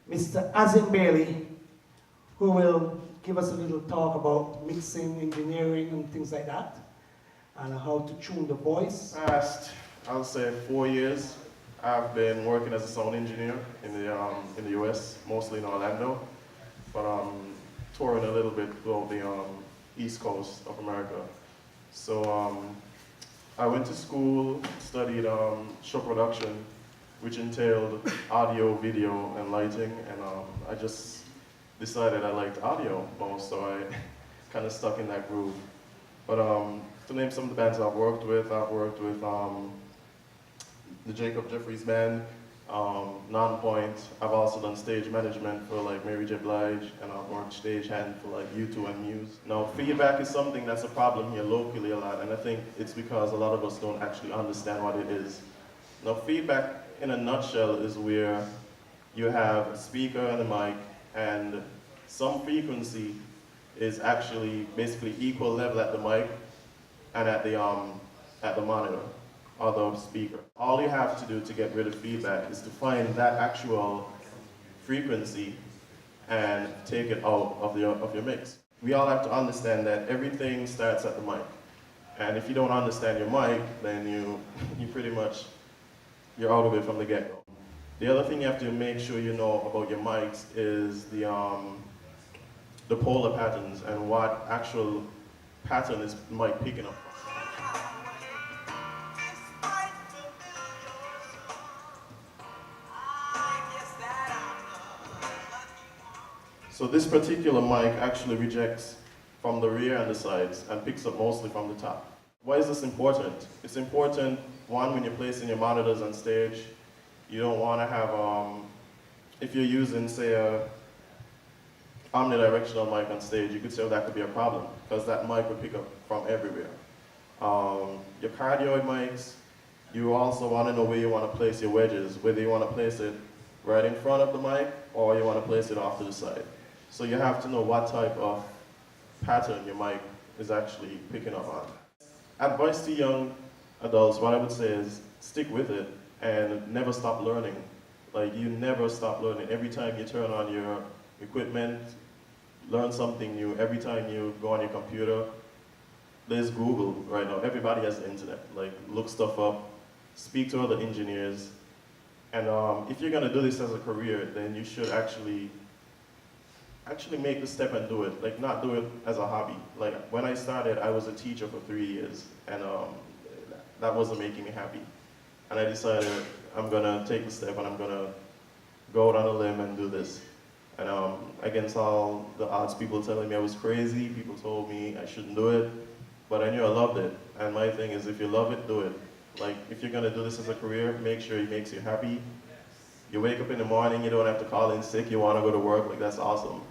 Mr. Azem Bailey, who will give us a little talk about mixing, engineering, and things like that, and how to tune the voice. Past, I'll say 4 years, I've been working as a sound engineer in the US, mostly in Orlando, but touring a little bit throughout the East Coast of America. So I went to school, studied show production, which entailed audio, video, and lighting, and I just decided I liked audio most, so I kind of stuck in that groove. But to name some of the bands I've worked with the Jacob Jeffries Band, Nonpoint. I've also done stage management for like Mary J. Blige, and I've worked stagehand for like U2 and Muse. Now, feedback is something that's a problem here locally a lot, and I think it's because a lot of us don't actually understand what it is. Now, feedback in a nutshell is where you have a speaker and a mic, and some frequency is actually basically equal level at the mic and at the monitor or the speaker. All you have to do to get rid of feedback is to find that actual frequency and take it out of your mix. We all have to understand that everything starts at the mic. And if you don't understand your mic, then you pretty much, you're out of it from the get-go. The other thing you have to make sure you know about your mics is the polar patterns and what actual pattern is mic picking up. So this particular mic actually rejects from the rear and the sides and picks up mostly from the top. Why is this important? It's important, one, when you're placing your monitors on stage. You don't want to have, if you're using, say, a omnidirectional mic on stage, you could say, oh, that could be a problem, because that mic would pick up from everywhere. Your cardioid mics, you also want to know where you want to place your wedges, whether you want to place it right in front of the mic or you want to place it off to the side. So you have to know what type of pattern your mic is actually picking up on. Advice to young adults, what I would say is stick with it and never stop learning. Like, you never stop learning. Every time you turn on your equipment, learn something new. Every time you go on your computer, there's Google right now. Everybody has the internet. Like, look stuff up, speak to other engineers. And if you're gonna do this as a career, then you should actually make the step and do it. Like, not do it as a hobby. Like, when I started, I was a teacher for 3 years, and that wasn't making me happy. And I decided I'm gonna take the step and I'm gonna go out on a limb and do this. And against all the odds, people telling me I was crazy, people told me I shouldn't do it, but I knew I loved it. And my thing is, if you love it, do it. Like, if you're gonna do this as a career, make sure it makes you happy. You wake up in the morning, you don't have to call in sick, you wanna go to work, like, that's awesome.